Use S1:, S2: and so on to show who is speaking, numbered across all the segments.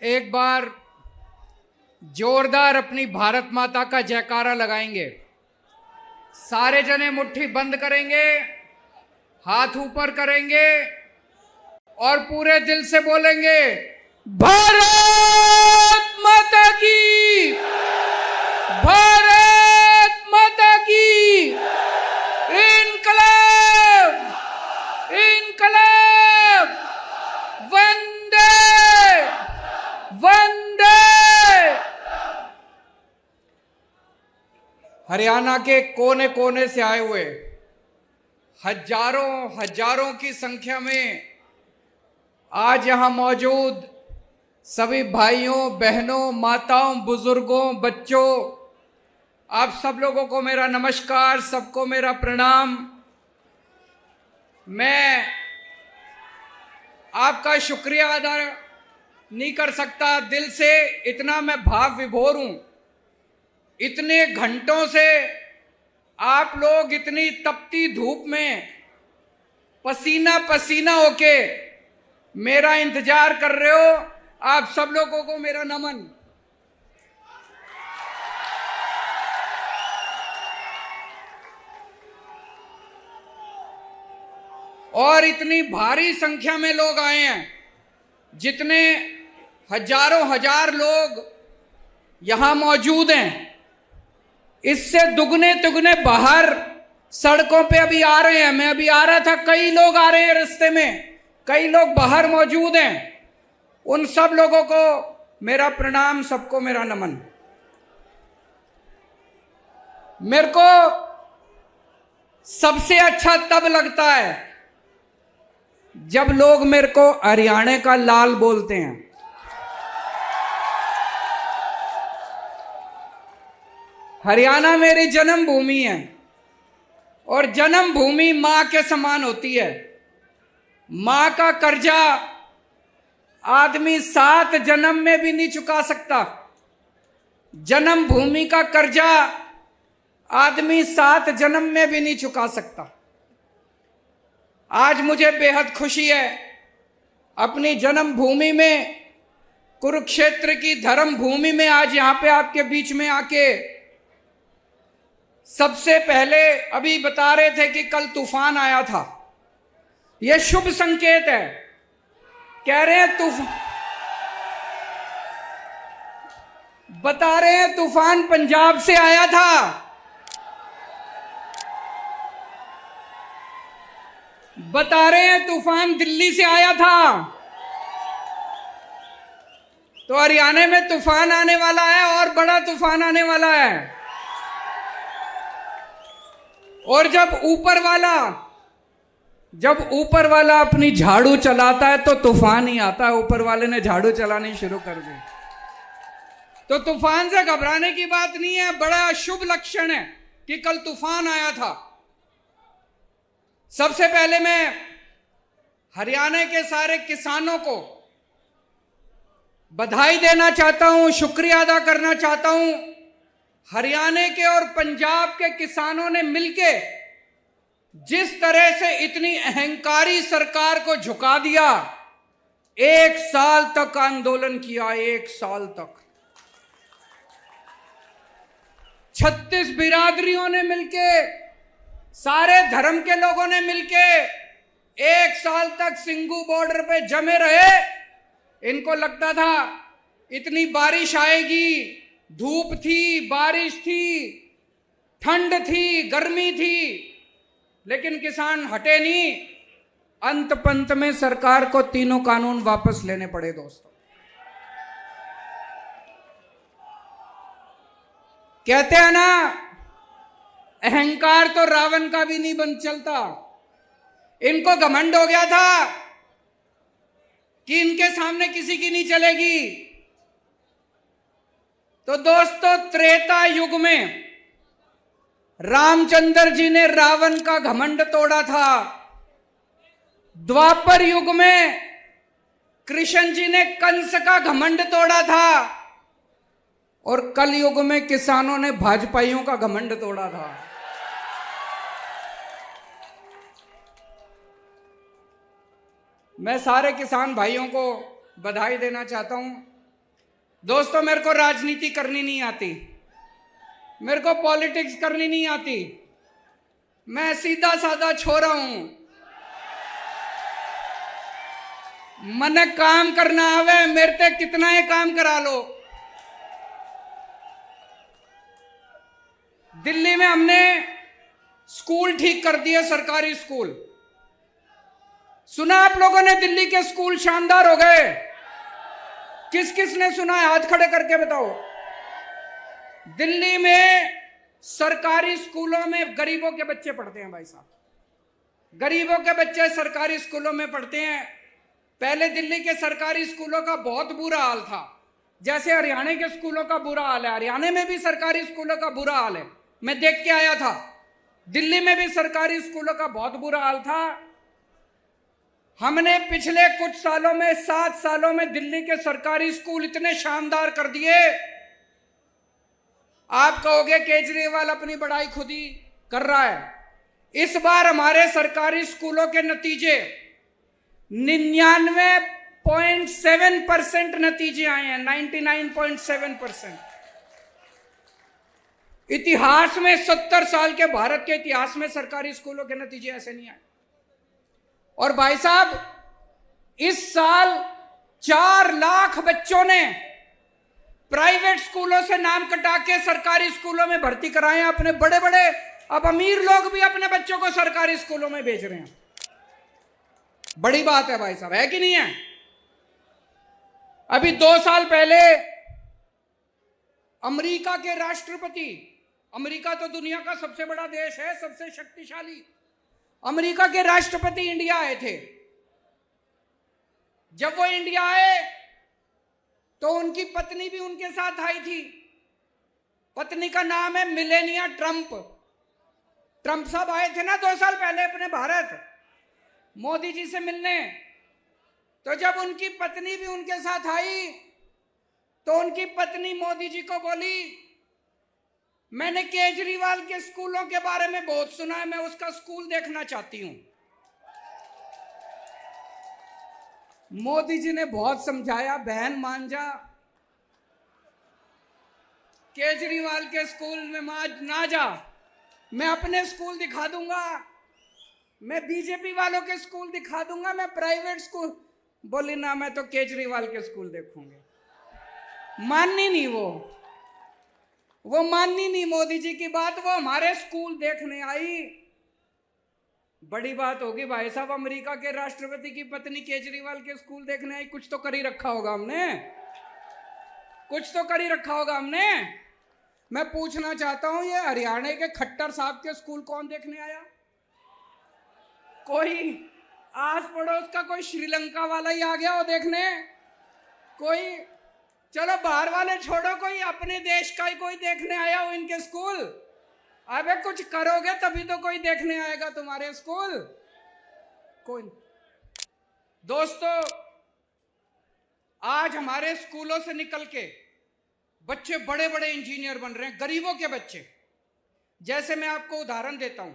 S1: एक बार जोरदार अपनी भारत माता का जयकारा लगाएंगे। सारे जने मुट्ठी बंद करेंगे, हाथ ऊपर करेंगे और पूरे दिल से बोलेंगे, भारत माता की, भारत माता की, इनकलाब, इनकलाब, वंदे वंदे। हरियाणा के कोने कोने से आए हुए हजारों हजारों की संख्या में आज यहां मौजूद सभी भाइयों बहनों माताओं बुजुर्गों बच्चों, आप सब लोगों को मेरा नमस्कार, सबको मेरा प्रणाम। मैं आपका शुक्रिया अदा नहीं कर सकता दिल से, इतना मैं भाव विभोर हूं। इतने घंटों से आप लोग इतनी तपती धूप में पसीना पसीना होके मेरा इंतजार कर रहे हो। आप सब लोगों को मेरा नमन। और इतनी भारी संख्या में लोग आए हैं, जितने हजारों हजार लोग यहां मौजूद हैं, इससे दुगने तुगने बाहर सड़कों पे अभी आ रहे हैं। मैं अभी आ रहा था, कई लोग आ रहे हैं रास्ते में, कई लोग बाहर मौजूद हैं। उन सब लोगों को मेरा प्रणाम, सबको मेरा नमन। मेरे को सबसे अच्छा तब लगता है जब लोग मेरे को हरियाणा का लाल बोलते हैं। हरियाणा मेरी जन्मभूमि है और जन्मभूमि मां के समान होती है। मां का कर्जा आदमी 7 जन्म में भी नहीं चुका सकता। जन्मभूमि का कर्जा आदमी 7 जन्म में भी नहीं चुका सकता। आज मुझे बेहद खुशी है, अपनी जन्मभूमि में, कुरुक्षेत्र की धर्म भूमि में आज यहां पे आपके बीच में आके। सबसे पहले अभी बता रहे थे कि कल तूफान आया था, यह शुभ संकेत है। कह रहे हैं बता रहे हैं तूफान पंजाब से आया था, बता रहे हैं तूफान दिल्ली से आया था। तो हरियाणा में तूफान आने वाला है और बड़ा तूफान आने वाला है। और जब ऊपर वाला अपनी झाड़ू चलाता है तो तूफान ही आता है। ऊपर वाले ने झाड़ू चलानी शुरू कर दी, तो तूफान से घबराने की बात नहीं है। बड़ा शुभ लक्षण है कि कल तूफान आया था। सबसे पहले मैं हरियाणा के सारे किसानों को बधाई देना चाहता हूं, शुक्रिया अदा करना चाहता हूं। हरियाणा के और पंजाब के किसानों ने मिलके जिस तरह से इतनी अहंकारी सरकार को झुका दिया, 1 साल तक आंदोलन किया, 1 साल तक 36 बिरादरियों ने मिलके, सारे धर्म के लोगों ने मिलके 1 साल तक सिंघू बॉर्डर पे जमे रहे। इनको लगता था इतनी बारिश आएगी, धूप थी, बारिश थी, ठंड थी, गर्मी थी, लेकिन किसान हटे नहीं। अंत पंत में सरकार को तीनों कानून वापस लेने पड़े। दोस्तों, कहते हैं ना, अहंकार तो रावण का भी नहीं बन चलता। इनको घमंड हो गया था कि इनके सामने किसी की नहीं चलेगी। तो दोस्तों, त्रेता युग में रामचंद्र जी ने रावण का घमंड तोड़ा था। द्वापर युग में कृष्ण जी ने कंस का घमंड तोड़ा था। और कल युग में किसानों ने भाजपाइयों का घमंड तोड़ा था। मैं सारे किसान भाइयों को बधाई देना चाहता हूं। दोस्तों, मेरे को राजनीति करनी नहीं आती, मेरे को पॉलिटिक्स करनी नहीं आती, मैं सीधा साधा छोरा हूं। मने काम करना आवे, मेरे ते कितना ही काम करा लो। दिल्ली में हमने स्कूल ठीक कर दिए, सरकारी स्कूल। सुना आप लोगों ने दिल्ली के स्कूल शानदार हो गए? किस किस ने सुना है? हाथ खड़े करके बताओ। दिल्ली में सरकारी स्कूलों में गरीबों के बच्चे पढ़ते हैं भाई साहब, गरीबों के बच्चे सरकारी स्कूलों में पढ़ते हैं। पहले दिल्ली के सरकारी स्कूलों का बहुत बुरा हाल था, जैसे हरियाणा के स्कूलों का बुरा हाल है। हरियाणा में भी सरकारी स्कूलों का बुरा हाल है, मैं देख के आया था। दिल्ली में भी सरकारी स्कूलों का बहुत बुरा हाल था। हमने पिछले कुछ सालों में, 7 सालों में दिल्ली के सरकारी स्कूल इतने शानदार कर दिए। आप कहोगे केजरीवाल अपनी बड़ाई खुद ही कर रहा है। इस बार हमारे सरकारी स्कूलों के नतीजे 99.7% नतीजे आए हैं, 99.7%। इतिहास में 70 साल के भारत के इतिहास में सरकारी स्कूलों के नतीजे ऐसे नहीं आए। और भाई साहब, इस साल 4 लाख बच्चों ने प्राइवेट स्कूलों से नाम कटा के सरकारी स्कूलों में भर्ती कराए हैं अपने बड़े बड़े। अब अमीर लोग भी अपने बच्चों को सरकारी स्कूलों में भेज रहे हैं। बड़ी बात है भाई साहब, है कि नहीं है? अभी 2 साल पहले अमेरिका के राष्ट्रपति, अमेरिका तो दुनिया का सबसे बड़ा देश है, सबसे शक्तिशाली, अमेरिका के राष्ट्रपति इंडिया आए थे। जब वो इंडिया आए तो उनकी पत्नी भी उनके साथ आई थी। पत्नी का नाम है मिलेनिया ट्रंप। ट्रंप साहब आए थे ना 2 साल पहले अपने भारत मोदी जी से मिलने। तो जब उनकी पत्नी भी उनके साथ आई तो उनकी पत्नी मोदी जी को बोली, मैंने केजरीवाल के स्कूलों के बारे में बहुत सुना है, मैं उसका स्कूल देखना चाहती हूं। मोदी जी ने बहुत समझाया, बहन मान जा, केजरीवाल के स्कूल में ना जा, मैं अपने स्कूल दिखा दूंगा, मैं बीजेपी वालों के स्कूल दिखा दूंगा, मैं प्राइवेट स्कूल। बोली ना, मैं तो केजरीवाल के स्कूल देखूंगी। माननी नहीं वो माननी नहीं मोदी जी की बात, वो हमारे स्कूल देखने आई। बड़ी बात होगी भाई साहब, अमेरिका के राष्ट्रपति की पत्नी केजरीवाल के स्कूल देखने आई। कुछ तो कर ही रखा होगा हमने, कुछ तो कर ही रखा होगा हमने। मैं पूछना चाहता हूं, ये हरियाणा के खट्टर साहब के स्कूल कौन देखने आया? कोई आस पड़ोस का कोई श्रीलंका वाला ही आ गया हो देखने? कोई, चलो बाहर वाले छोड़ो, कोई अपने देश का ही कोई देखने आया हो इनके स्कूल? अबे कुछ करोगे तभी तो कोई देखने आएगा तुम्हारे स्कूल। कोई। दोस्तों, आज हमारे स्कूलों से निकल के बच्चे बड़े बड़े इंजीनियर बन रहे हैं, गरीबों के बच्चे। जैसे मैं आपको उदाहरण देता हूं,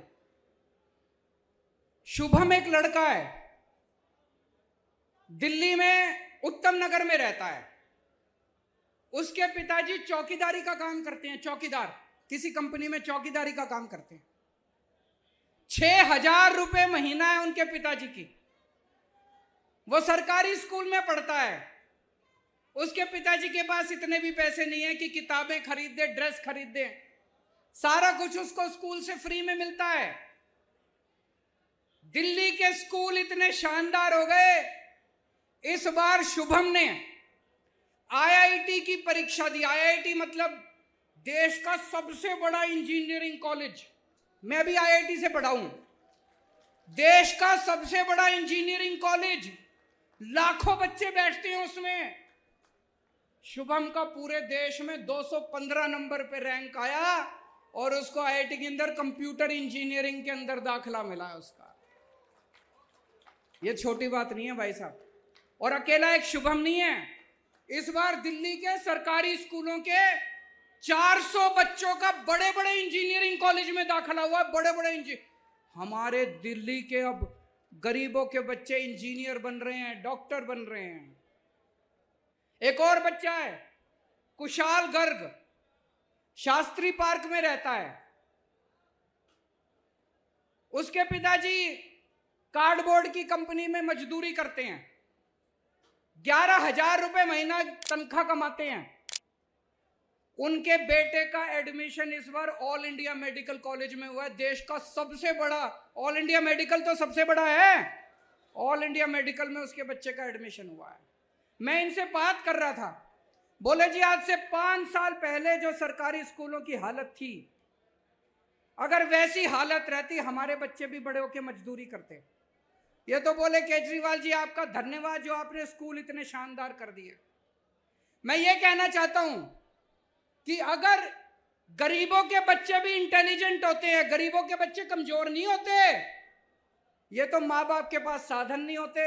S1: शुभम एक लड़का है, दिल्ली में उत्तम नगर में रहता है। उसके पिताजी चौकीदारी का काम करते हैं, चौकीदार, किसी कंपनी में चौकीदारी का काम करते हैं। 6,000 रुपए महीना है उनके पिताजी की। वो सरकारी स्कूल में पढ़ता है। उसके पिताजी के पास इतने भी पैसे नहीं है कि किताबें खरीद दे, ड्रेस खरीद दे। सारा कुछ उसको स्कूल से फ्री में मिलता है। दिल्ली के स्कूल इतने शानदार हो गए, इस बार शुभम ने आईआईटी की परीक्षा दी। आईआईटी मतलब देश का सबसे बड़ा इंजीनियरिंग कॉलेज। मैं भी आईआईटी से पढ़ा हूं। देश का सबसे बड़ा इंजीनियरिंग कॉलेज, लाखों बच्चे बैठते हैं उसमें। शुभम का पूरे देश में 215 नंबर पे रैंक आया और उसको आईआईटी के अंदर कंप्यूटर इंजीनियरिंग के अंदर दाखिला मिला है उसका। ये छोटी बात नहीं है भाई साहब। और अकेला एक शुभम नहीं है, इस बार दिल्ली के सरकारी स्कूलों के 400 बच्चों का बड़े बड़े इंजीनियरिंग कॉलेज में दाखिला हुआ। बड़े बड़े हमारे दिल्ली के अब गरीबों के बच्चे इंजीनियर बन रहे हैं, डॉक्टर बन रहे हैं। एक और बच्चा है, कुशाल गर्ग शास्त्री पार्क में रहता है। उसके पिताजी कार्डबोर्ड की कंपनी में मजदूरी करते हैं, 11,000 रुपए महीना तनख्वाह कमाते हैं। उनके बेटे का एडमिशन इस बार ऑल इंडिया मेडिकल कॉलेज में हुआ है, देश का सबसे बड़ा। ऑल इंडिया मेडिकल तो सबसे बड़ा है, ऑल इंडिया मेडिकल में उसके बच्चे का एडमिशन हुआ है। मैं इनसे बात कर रहा था, बोले जी आज से 5 साल पहले जो सरकारी स्कूलों की हालत थी, अगर वैसी हालत रहती हमारे बच्चे भी बड़े होकर मजदूरी करते। ये तो बोले केजरीवाल जी आपका धन्यवाद जो आपने स्कूल इतने शानदार कर दिए। मैं ये कहना चाहता हूं कि अगर गरीबों के बच्चे भी इंटेलिजेंट होते हैं, गरीबों के बच्चे कमजोर नहीं होते। ये तो माँ बाप के पास साधन नहीं होते,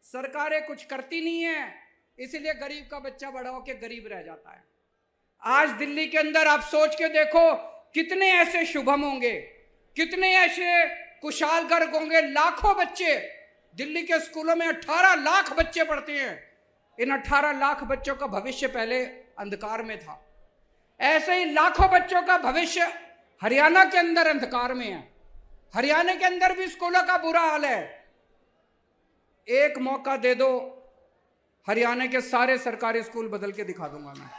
S1: सरकारें कुछ करती नहीं है, इसलिए गरीब का बच्चा बड़ा होकर गरीब रह जाता है। आज दिल्ली के अंदर आप सोच के देखो कितने ऐसे शुभम होंगे, कितने ऐसे कुशाल गर्ग होंगे। लाखों बच्चे दिल्ली के स्कूलों में 18 लाख बच्चे पढ़ते हैं। इन 18 लाख बच्चों का भविष्य पहले अंधकार में था। ऐसे ही लाखों बच्चों का भविष्य हरियाणा के अंदर अंधकार में है। हरियाणा के अंदर भी स्कूलों का बुरा हाल है। एक मौका दे दो, हरियाणा के सारे सरकारी स्कूल बदल के दिखा दूंगा मैं।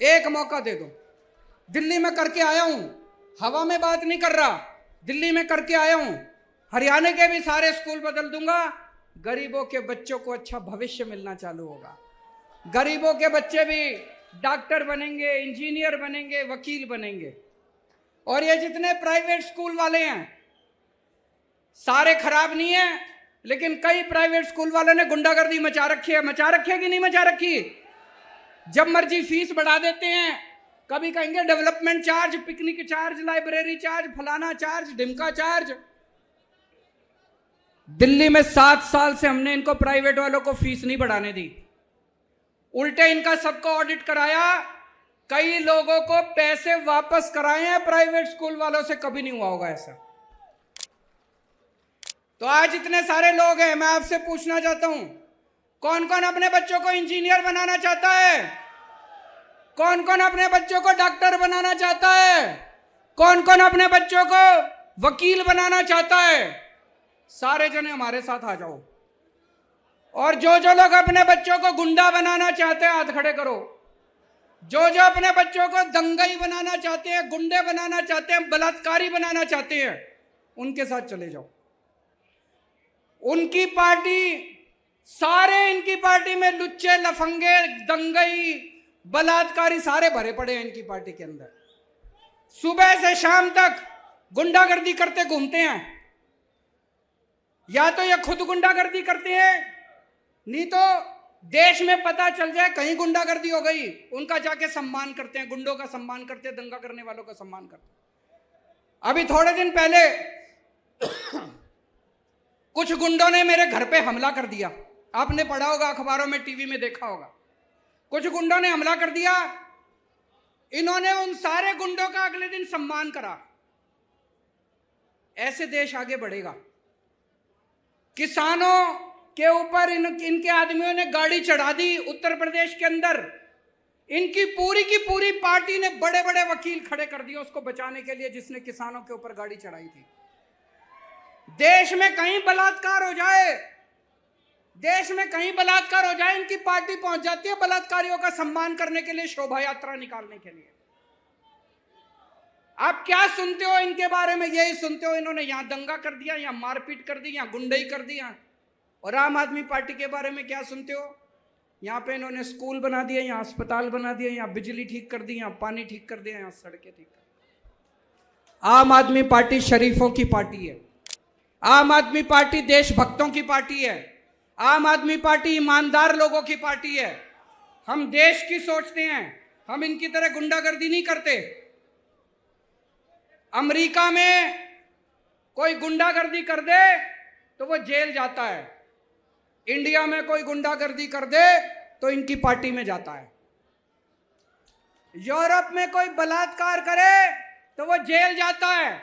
S1: एक मौका दे दो। दिल्ली में करके आया हूं, हवा में बात नहीं कर रहा, दिल्ली में करके आया हूं। हरियाणा के भी सारे स्कूल बदल दूंगा, गरीबों के बच्चों को अच्छा भविष्य मिलना चालू होगा। गरीबों के बच्चे भी डॉक्टर बनेंगे, इंजीनियर बनेंगे, वकील बनेंगे। और ये जितने प्राइवेट स्कूल वाले हैं सारे खराब नहीं है, लेकिन कई प्राइवेट स्कूल वालों ने गुंडागर्दी मचा रखी है। मचा रखी है कि नहीं मचा रखी? जब मर्जी फीस बढ़ा देते हैं, कभी कहेंगे development charge, picnic charge, library charge, फलाना चार्ज, ढिमका चार्ज। दिल्ली में 7 साल से हमने इनको प्राइवेट वालों को फीस नहीं बढ़ाने दी, उल्टे इनका सबको ऑडिट कराया, कई लोगों को पैसे वापस कराए हैं प्राइवेट स्कूल वालों से। कभी नहीं हुआ होगा ऐसा। तो आज इतने सारे लोग हैं, मैं आपसे पूछना चाहता हूं, कौन कौन अपने बच्चों को इंजीनियर बनाना चाहता है? कौन कौन अपने बच्चों को डॉक्टर बनाना चाहता है? कौन कौन अपने बच्चों को वकील बनाना चाहता है? सारे जने हमारे साथ आ जाओ। और जो जो लोग अपने बच्चों को गुंडा बनाना चाहते हैं हाथ खड़े करो। जो जो अपने बच्चों को दंगई बनाना चाहते हैं, गुंडे बनाना चाहते हैं, बलात्कारी बनाना चाहते हैं, उनके साथ चले जाओ। उनकी पार्टी, सारे इनकी पार्टी में लुच्चे, लफंगे, दंगई, बलात्कारी सारे भरे पड़े हैं इनकी पार्टी के अंदर। सुबह से शाम तक गुंडागर्दी करते घूमते हैं। या तो ये खुद गुंडागर्दी करते हैं, नहीं तो देश में पता चल जाए कहीं गुंडागर्दी हो गई, उनका जाके सम्मान करते हैं, गुंडों का सम्मान करते हैं, दंगा करने वालों का सम्मान करते हैं। अभी थोड़े दिन पहले कुछ गुंडों ने मेरे घर पे हमला कर दिया। आपने पढ़ा होगा, अखबारों में, टीवी में देखा होगा। कुछ गुंडों ने हमला कर दिया। इन्होंने उन सारे गुंडों का अगले दिन सम्मान करा। ऐसे देश आगे बढ़ेगा। किसानों के ऊपर इनके आदमियों ने गाड़ी चढ़ा दी उत्तर प्रदेश के अंदर। इनकी पूरी की पूरी पार्टी ने बड़े बड़े वकील खड़े कर दिए उसको बचाने के लिए जिसने किसानों के ऊपर गाड़ी चढ़ाई थी। देश में कहीं बलात्कार हो जाए, देश में कहीं बलात्कार हो जाए, इनकी पार्टी पहुंच जाती है बलात्कारियों का सम्मान करने के लिए, शोभा यात्रा निकालने के लिए। आप क्या सुनते हो इनके बारे में? यही सुनते हो इन्होंने यहां दंगा कर दिया, यहां मारपीट कर दी, यहां गुंडई कर दिया। और आम आदमी पार्टी के बारे में क्या सुनते हो? यहां पे इन्होंने स्कूल बना दिया, यहां अस्पताल बना दिया, यहां बिजली ठीक कर दी, यहां पानी ठीक कर दिया, यहां सड़कें ठीक कर दी। आम आदमी पार्टी शरीफों की पार्टी है। आम आदमी पार्टी देशभक्तों की पार्टी है। आम आदमी पार्टी ईमानदार लोगों की पार्टी है। हम देश की सोचते हैं, हम इनकी तरह गुंडागर्दी नहीं करते। अमेरिका में कोई गुंडागर्दी कर दे तो वो जेल जाता है, इंडिया में कोई गुंडागर्दी कर दे तो इनकी पार्टी में जाता है। यूरोप में कोई बलात्कार करे तो वो जेल जाता है,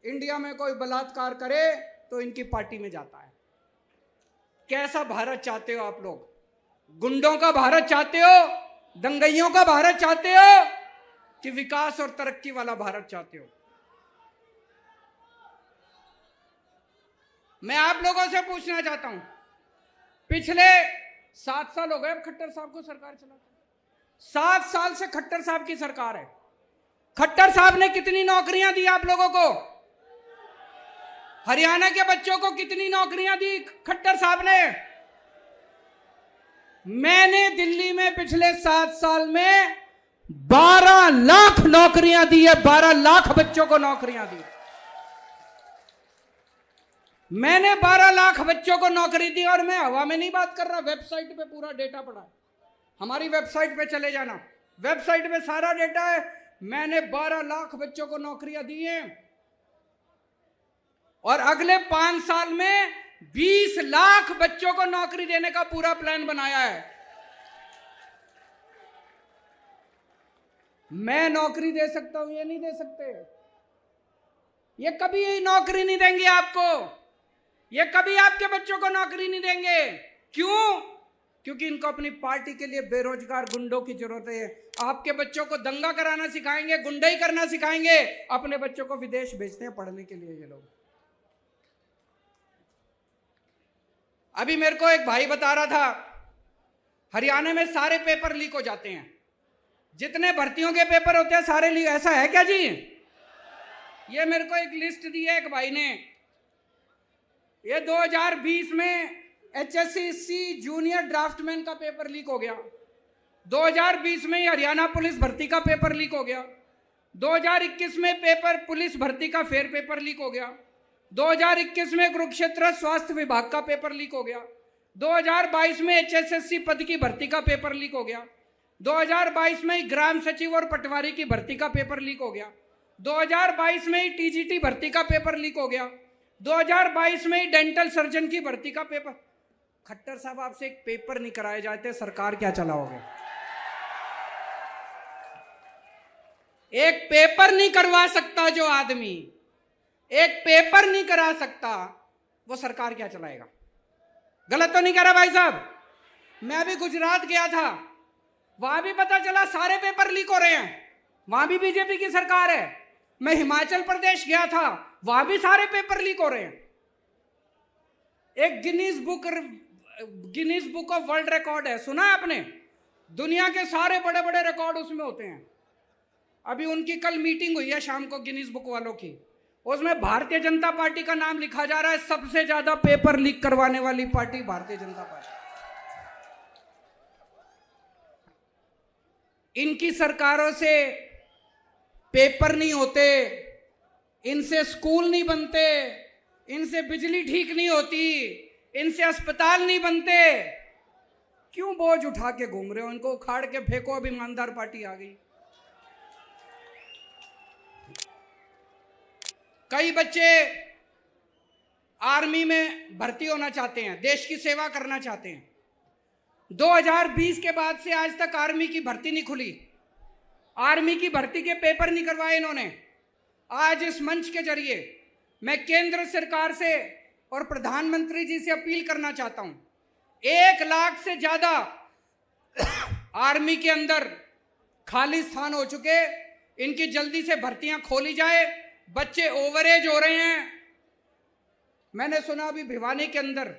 S1: इंडिया में कोई बलात्कार करे तो इनकी पार्टी में जाता है। कैसा भारत चाहते हो आप लोग? गुंडों का भारत चाहते हो, दंगइयों का भारत चाहते हो, कि विकास और तरक्की वाला भारत चाहते हो? मैं आप लोगों से पूछना चाहता हूं, पिछले 7 साल हो गए अब खट्टर साहब को सरकार चलाते, 7 साल से खट्टर साहब की सरकार है। खट्टर साहब ने कितनी नौकरियां दी आप लोगों को? हरियाणा के बच्चों को कितनी नौकरियां दी खट्टर साहब ने? मैंने दिल्ली में पिछले 7 साल में 12 लाख नौकरियां दी है, 12 लाख बच्चों को नौकरियां दी। मैंने 12 लाख बच्चों को नौकरी दी, और मैं हवा में नहीं बात कर रहा, वेबसाइट पे पूरा डेटा पड़ा है। हमारी वेबसाइट पे चले जाना, वेबसाइट पे सारा डेटा है। मैंने 12 लाख बच्चों को नौकरियां दी हैं, और अगले 5 साल में 20 लाख बच्चों को नौकरी देने का पूरा प्लान बनाया है। मैं नौकरी दे सकता हूं, ये नहीं दे सकते। ये कभी यही नौकरी नहीं देंगे आपको, ये कभी आपके बच्चों को नौकरी नहीं देंगे। क्यों? क्योंकि इनको अपनी पार्टी के लिए बेरोजगार गुंडों की जरूरत है। आपके बच्चों को दंगा कराना सिखाएंगे, गुंडाई करना सिखाएंगे, अपने बच्चों को विदेश भेजते हैं पढ़ने के लिए ये लोग। अभी मेरे को एक भाई बता रहा था, हरियाणा में सारे पेपर लीक हो जाते हैं, जितने भर्तियों के पेपर होते हैं सारे लीक। ऐसा है क्या जी? ये मेरे को एक लिस्ट दी है एक भाई ने। ये 2020 में HSC जूनियर ड्राफ्टमैन का पेपर लीक हो गया। 2020 में हरियाणा पुलिस भर्ती का पेपर लीक हो गया। 2021 में पेपर पुलिस भर्ती का फेयर पेपर लीक हो गया। 2021 में कुरुक्षेत्र स्वास्थ्य विभाग का पेपर लीक हो गया। 2022 में HSSC पद की भर्ती का पेपर लीक हो गया। 2022 में ग्राम सचिव और पटवारी की भर्ती का पेपर लीक हो गया। 2022 में TGT भर्ती का पेपर लीक हो गया। 2022 में डेंटल सर्जन की भर्ती का पेपर। खट्टर साहब, आपसे एक पेपर नहीं कराए जाते, सरकार क्या चलाओगे? एक पेपर नहीं करवा सकता जो आदमी, एक पेपर नहीं करा सकता, वो सरकार क्या चलाएगा? गलत तो नहीं कह रहा भाई साहब? मैं अभी गुजरात गया था, वहां भी पता चला सारे पेपर लीक हो रहे हैं, वहां भी बीजेपी की सरकार है। मैं हिमाचल प्रदेश गया था, वहां भी सारे पेपर लीक हो रहे हैं। एक Guinness book of world record है, सुना है आपने? दुनिया के सारे बड़े बड़े रिकॉर्ड उसमें होते हैं। अभी उनकी कल मीटिंग हुई है शाम को, गिनीज बुक वालों की। उसमें भारतीय जनता पार्टी का नाम लिखा जा रहा है, सबसे ज्यादा पेपर लीक करवाने वाली पार्टी भारतीय जनता पार्टी। इनकी सरकारों से पेपर नहीं होते, इनसे स्कूल नहीं बनते, इनसे बिजली ठीक नहीं होती, इनसे अस्पताल नहीं बनते। क्यों बोझ उठा के घूम रहे हो? इनको उखाड़ के फेंको, अब ईमानदार पार्टी आ गई। कई बच्चे आर्मी में भर्ती होना चाहते हैं, देश की सेवा करना चाहते हैं। 2020 के बाद से आज तक आर्मी की भर्ती नहीं खुली, आर्मी की भर्ती के पेपर नहीं करवाए इन्होंने। आज इस मंच के जरिए मैं केंद्र सरकार से और प्रधानमंत्री जी से अपील करना चाहता हूं, 1 लाख से ज्यादा आर्मी के अंदर खाली स्थान हो चुके, इनकी जल्दी से भर्तियां खोली जाए। बच्चे ओवरेज हो रहे हैं। मैंने सुना अभी भिवानी के अंदर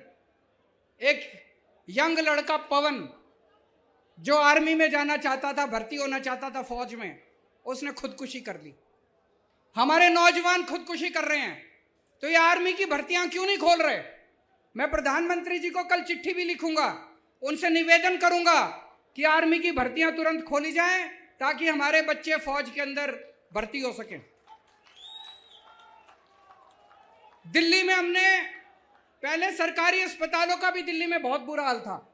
S1: एक यंग लड़का पवन, जो आर्मी में जाना चाहता था, भर्ती होना चाहता था फौज में, उसने खुदकुशी कर ली। हमारे नौजवान खुदकुशी कर रहे हैं, तो ये आर्मी की भर्तियां क्यों नहीं खोल रहे? मैं प्रधानमंत्री जी को कल चिट्ठी भी लिखूंगा, उनसे निवेदन करूंगा कि आर्मी की भर्तियां तुरंत खोली जाएं, ताकि हमारे बच्चे फौज के अंदर भर्ती हो सकें। दिल्ली में हमने पहले सरकारी अस्पतालों का भी दिल्ली में बहुत बुरा हाल था,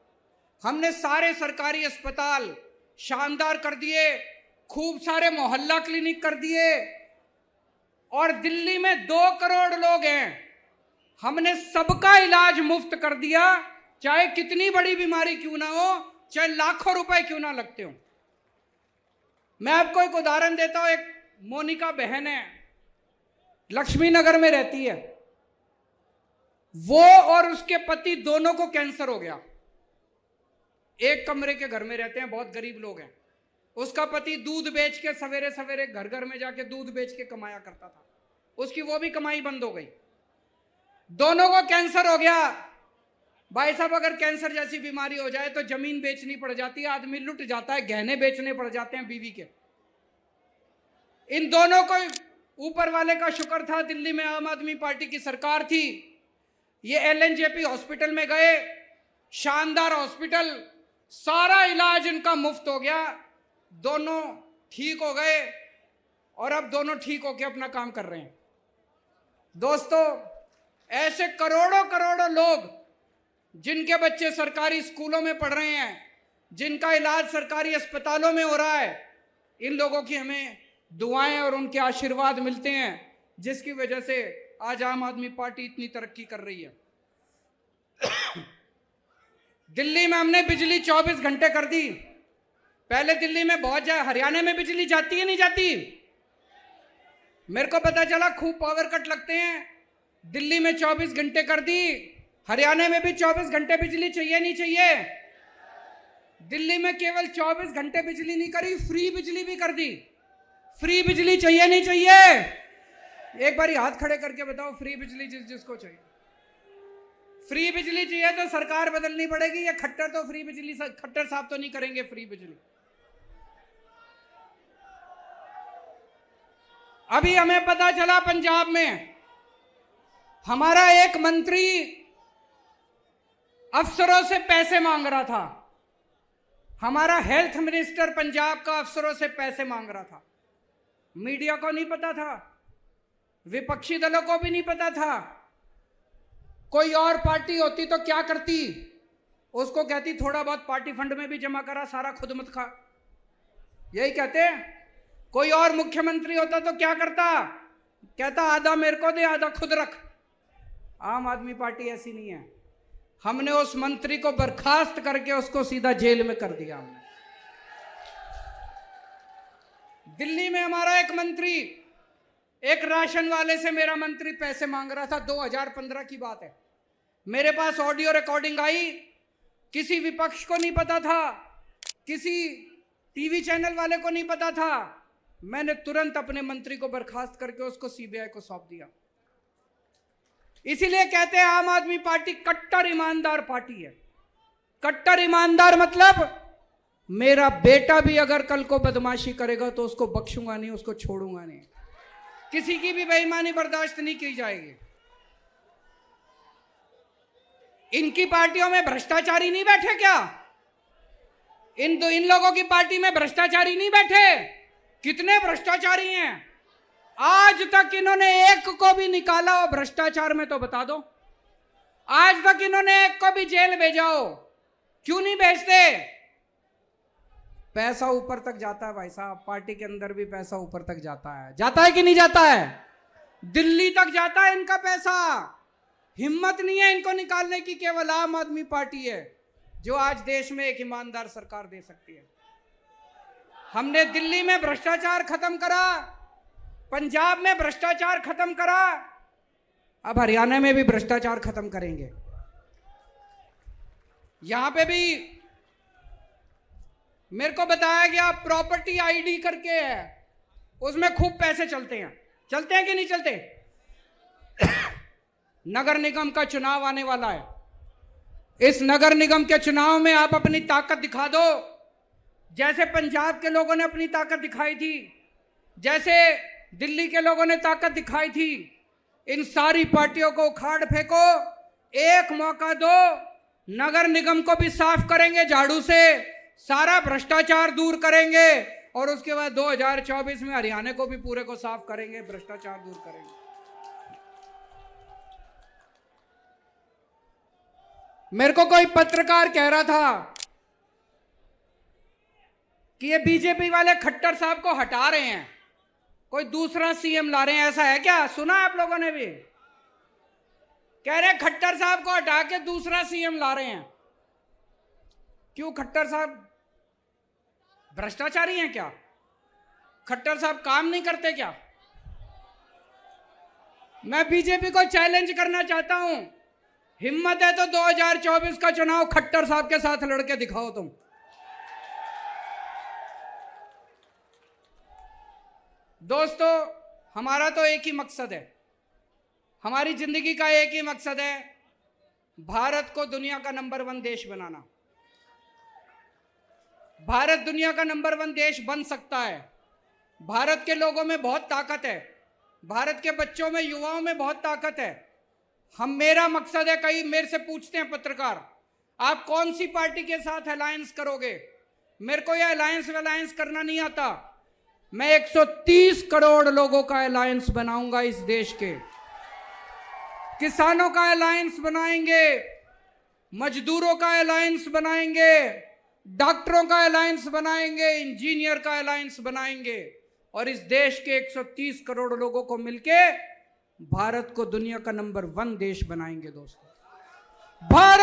S1: हमने सारे सरकारी अस्पताल शानदार कर दिए, खूब सारे मोहल्ला क्लिनिक कर दिए, और दिल्ली में 2 करोड़ लोग हैं, हमने सबका इलाज मुफ्त कर दिया, चाहे कितनी बड़ी बीमारी क्यों ना हो, चाहे लाखों रुपए क्यों ना लगते हो। मैं आपको एक उदाहरण देता हूं। एक मोनिका बहन है, लक्ष्मी नगर में रहती है, वो और उसके पति दोनों को कैंसर हो गया। एक कमरे के घर में रहते हैं, बहुत गरीब लोग हैं। उसका पति दूध बेच के सवेरे सवेरे घर घर में जाके दूध बेच के कमाया करता था, उसकी वो भी कमाई बंद हो गई। दोनों को कैंसर हो गया। भाई साहब, अगर कैंसर जैसी बीमारी हो जाए तो जमीन बेचनी पड़ जाती है, आदमी लुट जाता है, गहने बेचने पड़ जाते हैं बीवी के। इन दोनों को ऊपर वाले का शुक्र था, दिल्ली में आम आदमी पार्टी की सरकार थी। ये एलएनजेपी हॉस्पिटल में गए, शानदार हॉस्पिटल, सारा इलाज इनका मुफ्त हो गया, दोनों ठीक हो गए और अब दोनों ठीक होकर अपना काम कर रहे हैं। दोस्तों, ऐसे करोड़ों करोड़ों लोग जिनके बच्चे सरकारी स्कूलों में पढ़ रहे हैं, जिनका इलाज सरकारी अस्पतालों में हो रहा है, इन लोगों की हमें दुआएं और उनके आशीर्वाद मिलते हैं, जिसकी वजह से आज आम आदमी पार्टी इतनी तरक्की कर रही है। दिल्ली में हमने बिजली 24 घंटे कर दी। पहले दिल्ली में बहुत हरियाणा में बिजली जाती है नहीं जाती? मेरे को पता चला खूब पावर कट लगते हैं। दिल्ली में 24 घंटे कर दी, हरियाणा में भी 24 घंटे बिजली चाहिए नहीं चाहिए? दिल्ली में केवल 24 घंटे बिजली नहीं करी, फ्री बिजली भी कर दी। फ्री बिजली चाहिए नहीं चाहिए? एक बार हाथ खड़े करके बताओ, फ्री बिजली जिसको चाहिए। फ्री बिजली चाहिए तो सरकार बदलनी पड़ेगी, या खट्टर तो फ्री बिजली, खट्टर साहब तो नहीं करेंगे फ्री बिजली। अभी हमें पता चला पंजाब में हमारा एक मंत्री अफसरों से पैसे मांग रहा था। हमारा हेल्थ मिनिस्टर पंजाब का अफसरों से पैसे मांग रहा था। मीडिया को नहीं पता था, विपक्षी दलों को भी नहीं पता था। कोई और पार्टी होती तो क्या करती? उसको कहती थोड़ा बहुत पार्टी फंड में भी जमा करा, सारा खुद मत खा, यही कहते। कोई और मुख्यमंत्री होता तो क्या करता? कहता आधा मेरे को दे, आधा खुद रख। आम आदमी पार्टी ऐसी नहीं है। हमने उस मंत्री को बर्खास्त करके उसको सीधा जेल में कर दिया। हमने दिल्ली में हमारा एक मंत्री, एक राशन वाले से मेरा मंत्री पैसे मांग रहा था, 2015 की बात है। मेरे पास ऑडियो रिकॉर्डिंग आई, किसी विपक्ष को नहीं पता था, किसी टीवी चैनल वाले को नहीं पता था। मैंने तुरंत अपने मंत्री को बर्खास्त करके उसको सीबीआई को सौंप दिया। इसीलिए कहते हैं आम आदमी पार्टी कट्टर ईमानदार पार्टी है। कट्टर ईमानदार मतलब मेरा बेटा भी अगर कल को बदमाशी करेगा तो उसको बख्शूंगा नहीं, उसको छोड़ूंगा नहीं। किसी की भी बेईमानी बर्दाश्त नहीं की जाएगी। इनकी पार्टियों में भ्रष्टाचारी नहीं बैठे क्या? इन लोगों की पार्टी में भ्रष्टाचारी नहीं बैठे? कितने भ्रष्टाचारी हैं? आज तक इन्होंने एक को भी निकाला हो भ्रष्टाचार में तो बता दो। आज तक इन्होंने एक को भी जेल भेजा हो? क्यों नहीं भेजते? पैसा ऊपर तक जाता है भाई साहब, पार्टी के अंदर भी पैसा ऊपर तक जाता है। जाता है कि नहीं जाता है? दिल्ली तक जाता है इनका पैसा। हिम्मत नहीं है इनको निकालने की। केवल आम आदमी पार्टी है जो आज देश में एक ईमानदार सरकार दे सकती है। हमने दिल्ली में भ्रष्टाचार खत्म करा, पंजाब में भ्रष्टाचार खत्म करा, अब हरियाणा में भी भ्रष्टाचार खत्म करेंगे। यहां पे भी मेरे को बताया गया प्रॉपर्टी आईडी करके है, उसमें खूब पैसे चलते हैं। चलते हैं कि नहीं चलते? नगर निगम का चुनाव आने वाला है। इस नगर निगम के चुनाव में आप अपनी ताकत दिखा दो, जैसे पंजाब के लोगों ने अपनी ताकत दिखाई थी, जैसे दिल्ली के लोगों ने ताकत दिखाई थी। इन सारी पार्टियों को उखाड़ फेंको, एक मौका दो। नगर निगम को भी साफ करेंगे झाड़ू से, सारा भ्रष्टाचार दूर करेंगे और उसके बाद 2024 में हरियाणा को भी पूरे को साफ करेंगे, भ्रष्टाचार दूर करेंगे। मेरे को कोई पत्रकार कह रहा था कि ये बीजेपी वाले खट्टर साहब को हटा रहे हैं, कोई दूसरा सीएम ला रहे हैं, ऐसा है क्या? सुना आप लोगों ने भी? कह रहे खट्टर साहब को हटा के दूसरा सीएम ला रहे हैं। क्यों? खट्टर साहब भ्रष्टाचारी हैं क्या? खट्टर साहब काम नहीं करते क्या? मैं बीजेपी को चैलेंज करना चाहता हूं, हिम्मत है तो 2024 का चुनाव खट्टर साहब के साथ लड़के दिखाओ तुम। दोस्तों, हमारा तो एक ही मकसद है, हमारी जिंदगी का एक ही मकसद है, भारत को दुनिया का नंबर 1 देश बनाना। भारत दुनिया का नंबर 1 देश बन सकता है। भारत के लोगों में बहुत ताकत है, भारत के बच्चों में, युवाओं में बहुत ताकत है। मेरा मकसद है, कई मेरे से पूछते हैं पत्रकार, आप कौन सी पार्टी के साथ अलायंस करोगे? मेरे को यह अलायंस करना नहीं आता। मैं 130 करोड़ लोगों का अलायंस बनाऊंगा इस देश के। किसानों का अलायंस बनाएंगे, मजदूरों का अलायंस बनाएंगे, डॉक्टरों का अलायंस बनाएंगे, इंजीनियर का अलायंस बनाएंगे, और इस देश के 130 करोड़ लोगों को मिलके भारत को दुनिया का नंबर 1 देश बनाएंगे। दोस्तों, भारत